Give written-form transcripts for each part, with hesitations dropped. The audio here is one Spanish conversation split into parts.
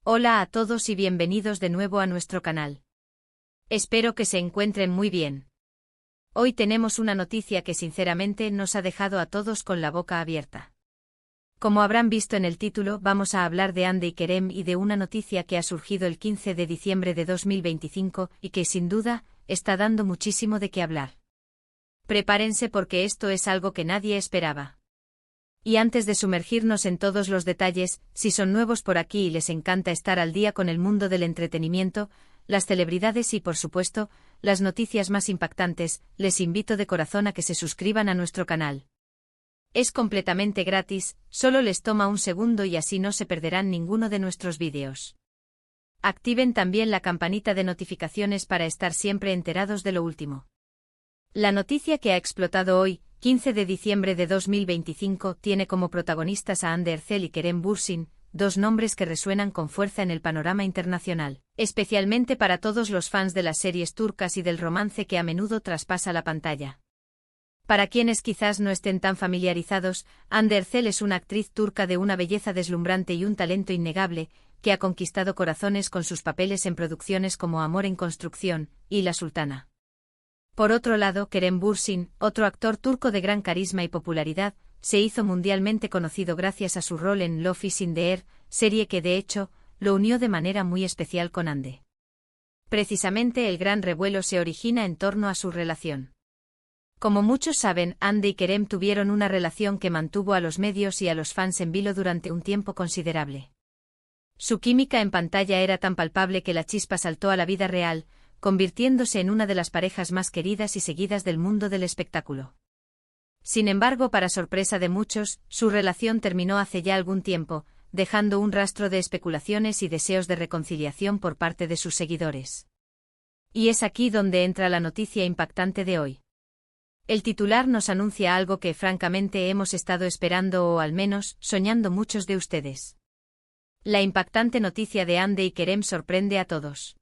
Hola a todos y bienvenidos de nuevo a nuestro canal. Espero que se encuentren muy bien. Hoy tenemos una noticia que sinceramente nos ha dejado a todos con la boca abierta. Como habrán visto en el título, vamos a hablar de Hande y Kerem y de una noticia que ha surgido el 15 de diciembre de 2025 y que sin duda está dando muchísimo de qué hablar. Prepárense porque esto es algo que nadie esperaba. Y antes de sumergirnos en todos los detalles, si son nuevos por aquí y les encanta estar al día con el mundo del entretenimiento, las celebridades y por supuesto, las noticias más impactantes, les invito de corazón a que se suscriban a nuestro canal. Es completamente gratis, solo les toma un segundo y así no se perderán ninguno de nuestros vídeos. Activen también la campanita de notificaciones para estar siempre enterados de lo último. La noticia que ha explotado hoy, 15 de diciembre de 2025, tiene como protagonistas a Hande Erçel y Kerem Bürsin, dos nombres que resuenan con fuerza en el panorama internacional, especialmente para todos los fans de las series turcas y del romance que a menudo traspasa la pantalla. Para quienes quizás no estén tan familiarizados, Hande Erçel es una actriz turca de una belleza deslumbrante y un talento innegable, que ha conquistado corazones con sus papeles en producciones como Amor en construcción y La Sultana. Por otro lado, Kerem Bürsin, otro actor turco de gran carisma y popularidad, se hizo mundialmente conocido gracias a su rol en Love is in the Air, serie que de hecho, lo unió de manera muy especial con Hande. Precisamente el gran revuelo se origina en torno a su relación. Como muchos saben, Hande y Kerem tuvieron una relación que mantuvo a los medios y a los fans en vilo durante un tiempo considerable. Su química en pantalla era tan palpable que la chispa saltó a la vida real, convirtiéndose en una de las parejas más queridas y seguidas del mundo del espectáculo. Sin embargo, para sorpresa de muchos, su relación terminó hace ya algún tiempo, dejando un rastro de especulaciones y deseos de reconciliación por parte de sus seguidores. Y es aquí donde entra la noticia impactante de hoy. El titular nos anuncia algo que francamente hemos estado esperando o al menos soñando muchos de ustedes. La impactante noticia de Hande y Kerem sorprende a todos.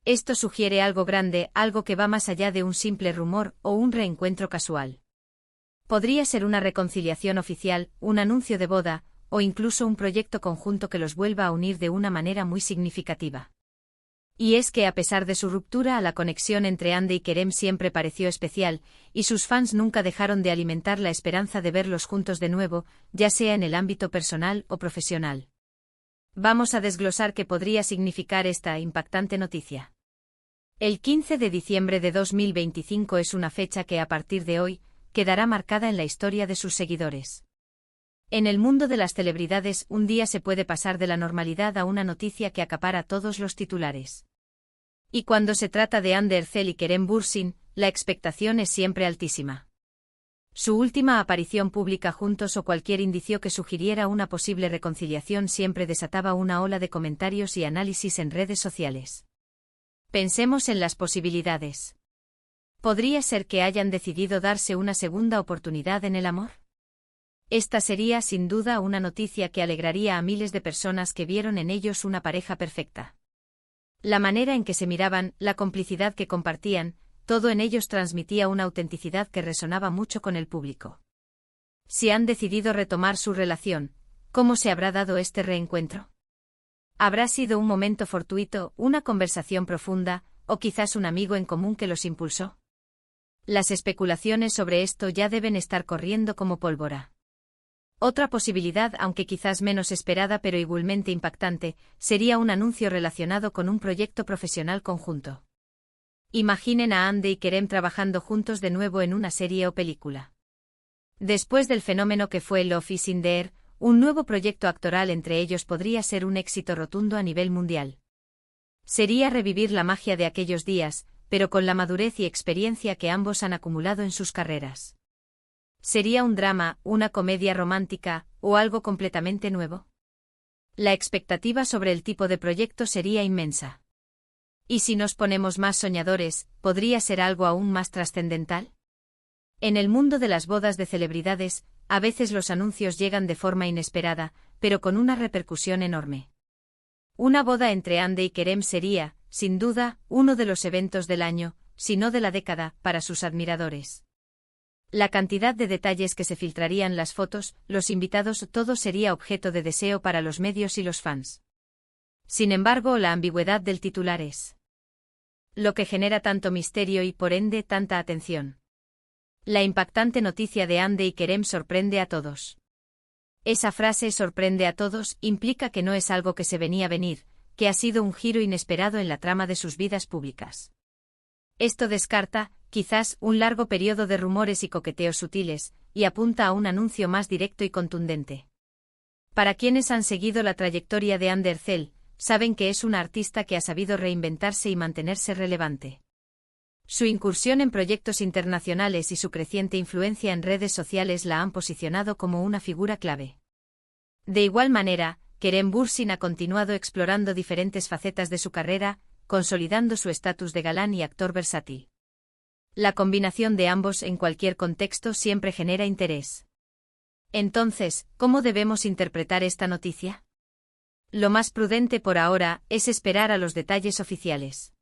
Esto sugiere algo grande, algo que va más allá de un simple rumor o un reencuentro casual. Podría ser una reconciliación oficial, un anuncio de boda, o incluso un proyecto conjunto que los vuelva a unir de una manera muy significativa. Y es que a pesar de su ruptura, la conexión entre Hande y Kerem siempre pareció especial, y sus fans nunca dejaron de alimentar la esperanza de verlos juntos de nuevo, ya sea en el ámbito personal o profesional. Vamos a desglosar qué podría significar esta impactante noticia. El 15 de diciembre de 2025 es una fecha que a partir de hoy, quedará marcada en la historia de sus seguidores. En el mundo de las celebridades, un día se puede pasar de la normalidad a una noticia que acapara todos los titulares. Y cuando se trata de Hande Erçel y Kerem Bürsin, la expectación es siempre altísima. Su última aparición pública juntos o cualquier indicio que sugiriera una posible reconciliación siempre desataba una ola de comentarios y análisis en redes sociales. Pensemos en las posibilidades. ¿Podría ser que hayan decidido darse una segunda oportunidad en el amor? Esta sería sin duda una noticia que alegraría a miles de personas que vieron en ellos una pareja perfecta. La manera en que se miraban, la complicidad que compartían, todo en ellos transmitía una autenticidad que resonaba mucho con el público. Si han decidido retomar su relación, ¿cómo se habrá dado este reencuentro? ¿Habrá sido un momento fortuito, una conversación profunda, o quizás un amigo en común que los impulsó? Las especulaciones sobre esto ya deben estar corriendo como pólvora. Otra posibilidad, aunque quizás menos esperada pero igualmente impactante, sería un anuncio relacionado con un proyecto profesional conjunto. Imaginen a Hande y Kerem trabajando juntos de nuevo en una serie o película. Después del fenómeno que fue Love is in the Air, un nuevo proyecto actoral entre ellos podría ser un éxito rotundo a nivel mundial. Sería revivir la magia de aquellos días, pero con la madurez y experiencia que ambos han acumulado en sus carreras. ¿Sería un drama, una comedia romántica, o algo completamente nuevo? La expectativa sobre el tipo de proyecto sería inmensa. ¿Y si nos ponemos más soñadores, podría ser algo aún más trascendental? En el mundo de las bodas de celebridades, a veces los anuncios llegan de forma inesperada, pero con una repercusión enorme. Una boda entre Hande y Kerem sería, sin duda, uno de los eventos del año, si no de la década, para sus admiradores. La cantidad de detalles que se filtrarían, las fotos, los invitados, todo sería objeto de deseo para los medios y los fans. Sin embargo, la ambigüedad del titular es lo que genera tanto misterio y, por ende, tanta atención. La impactante noticia de Hande y Kerem sorprende a todos. Esa frase sorprende a todos implica que no es algo que se venía a venir, que ha sido un giro inesperado en la trama de sus vidas públicas. Esto descarta, quizás, un largo periodo de rumores y coqueteos sutiles, y apunta a un anuncio más directo y contundente. Para quienes han seguido la trayectoria de Hande Erçel, saben que es una artista que ha sabido reinventarse y mantenerse relevante. Su incursión en proyectos internacionales y su creciente influencia en redes sociales la han posicionado como una figura clave. De igual manera, Kerem Bürsin ha continuado explorando diferentes facetas de su carrera, consolidando su estatus de galán y actor versátil. La combinación de ambos en cualquier contexto siempre genera interés. Entonces, ¿cómo debemos interpretar esta noticia? Lo más prudente por ahora es esperar a los detalles oficiales.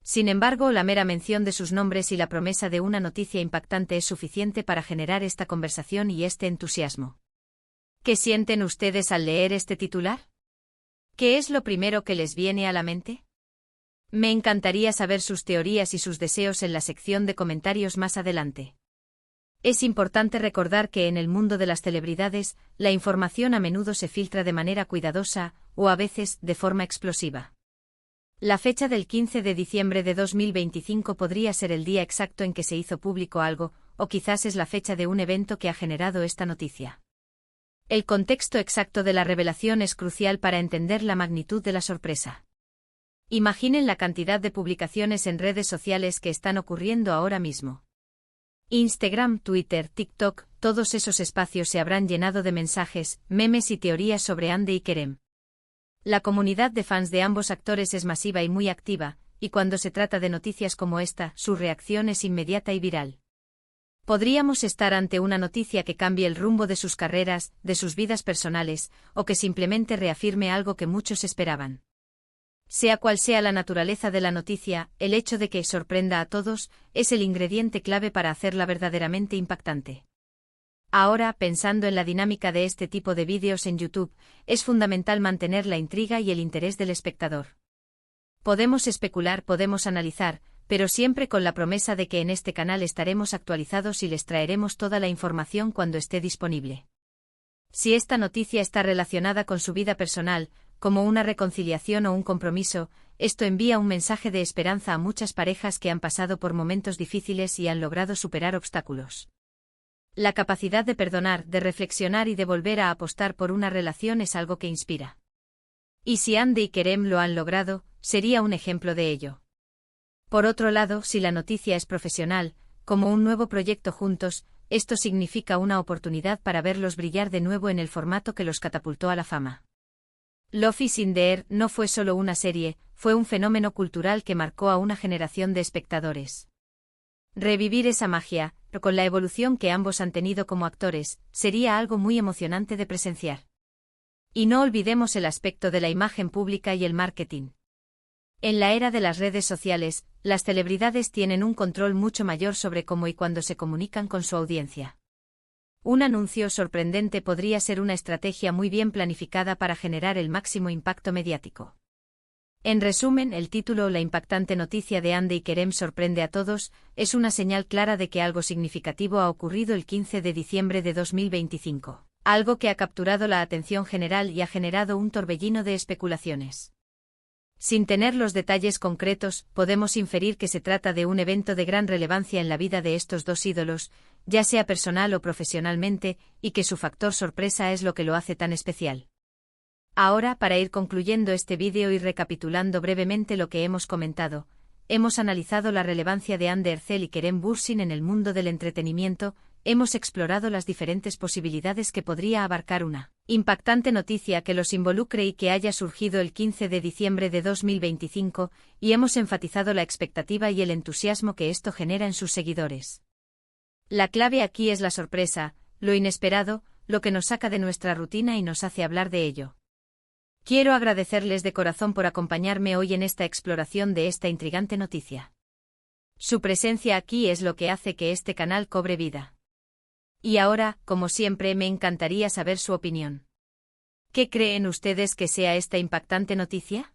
Sin embargo, la mera mención de sus nombres y la promesa de una noticia impactante es suficiente para generar esta conversación y este entusiasmo. ¿Qué sienten ustedes al leer este titular? ¿Qué es lo primero que les viene a la mente? Me encantaría saber sus teorías y sus deseos en la sección de comentarios más adelante. Es importante recordar que en el mundo de las celebridades, la información a menudo se filtra de manera cuidadosa, o a veces, de forma explosiva. La fecha del 15 de diciembre de 2025 podría ser el día exacto en que se hizo público algo, o quizás es la fecha de un evento que ha generado esta noticia. El contexto exacto de la revelación es crucial para entender la magnitud de la sorpresa. Imaginen la cantidad de publicaciones en redes sociales que están ocurriendo ahora mismo. Instagram, Twitter, TikTok, todos esos espacios se habrán llenado de mensajes, memes y teorías sobre Hande y Kerem. La comunidad de fans de ambos actores es masiva y muy activa, y cuando se trata de noticias como esta, su reacción es inmediata y viral. Podríamos estar ante una noticia que cambie el rumbo de sus carreras, de sus vidas personales, o que simplemente reafirme algo que muchos esperaban. Sea cual sea la naturaleza de la noticia, el hecho de que sorprenda a todos es el ingrediente clave para hacerla verdaderamente impactante. Ahora, pensando en la dinámica de este tipo de vídeos en YouTube, es fundamental mantener la intriga y el interés del espectador. Podemos especular, podemos analizar, pero siempre con la promesa de que en este canal estaremos actualizados y les traeremos toda la información cuando esté disponible. Si esta noticia está relacionada con su vida personal, como una reconciliación o un compromiso, esto envía un mensaje de esperanza a muchas parejas que han pasado por momentos difíciles y han logrado superar obstáculos. La capacidad de perdonar, de reflexionar y de volver a apostar por una relación es algo que inspira. Y si Hande y Kerem lo han logrado, sería un ejemplo de ello. Por otro lado, si la noticia es profesional, como un nuevo proyecto juntos, esto significa una oportunidad para verlos brillar de nuevo en el formato que los catapultó a la fama. Love is in the Air no fue solo una serie, fue un fenómeno cultural que marcó a una generación de espectadores. Revivir esa magia, con la evolución que ambos han tenido como actores, sería algo muy emocionante de presenciar. Y no olvidemos el aspecto de la imagen pública y el marketing. En la era de las redes sociales, las celebridades tienen un control mucho mayor sobre cómo y cuándo se comunican con su audiencia. Un anuncio sorprendente podría ser una estrategia muy bien planificada para generar el máximo impacto mediático. En resumen, el título La impactante noticia de Hande y Kerem sorprende a todos, es una señal clara de que algo significativo ha ocurrido el 15 de diciembre de 2025, algo que ha capturado la atención general y ha generado un torbellino de especulaciones. Sin tener los detalles concretos, podemos inferir que se trata de un evento de gran relevancia en la vida de estos dos ídolos, ya sea personal o profesionalmente, y que su factor sorpresa es lo que lo hace tan especial. Ahora, para ir concluyendo este vídeo y recapitulando brevemente lo que hemos comentado, hemos analizado la relevancia de Hande Erçel y Kerem Bürsin en el mundo del entretenimiento, hemos explorado las diferentes posibilidades que podría abarcar una impactante noticia que los involucre y que haya surgido el 15 de diciembre de 2025, y hemos enfatizado la expectativa y el entusiasmo que esto genera en sus seguidores. La clave aquí es la sorpresa, lo inesperado, lo que nos saca de nuestra rutina y nos hace hablar de ello. Quiero agradecerles de corazón por acompañarme hoy en esta exploración de esta intrigante noticia. Su presencia aquí es lo que hace que este canal cobre vida. Y ahora, como siempre, me encantaría saber su opinión. ¿Qué creen ustedes que sea esta impactante noticia?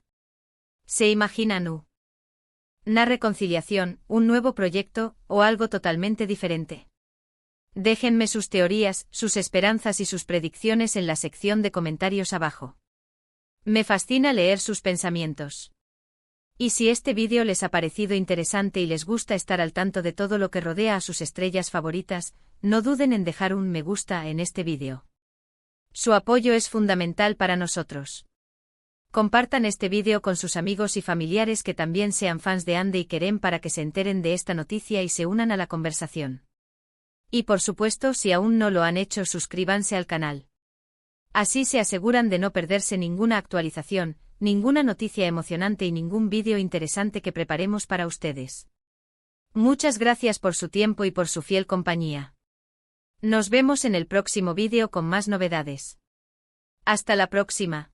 ¿Se imaginan una reconciliación, un nuevo proyecto, o algo totalmente diferente? Déjenme sus teorías, sus esperanzas y sus predicciones en la sección de comentarios abajo. Me fascina leer sus pensamientos. Y si este vídeo les ha parecido interesante y les gusta estar al tanto de todo lo que rodea a sus estrellas favoritas, no duden en dejar un me gusta en este vídeo. Su apoyo es fundamental para nosotros. Compartan este vídeo con sus amigos y familiares que también sean fans de Ande y Kerem para que se enteren de esta noticia y se unan a la conversación. Y por supuesto, si aún no lo han hecho, suscríbanse al canal. Así se aseguran de no perderse ninguna actualización, ninguna noticia emocionante y ningún vídeo interesante que preparemos para ustedes. Muchas gracias por su tiempo y por su fiel compañía. Nos vemos en el próximo vídeo con más novedades. Hasta la próxima.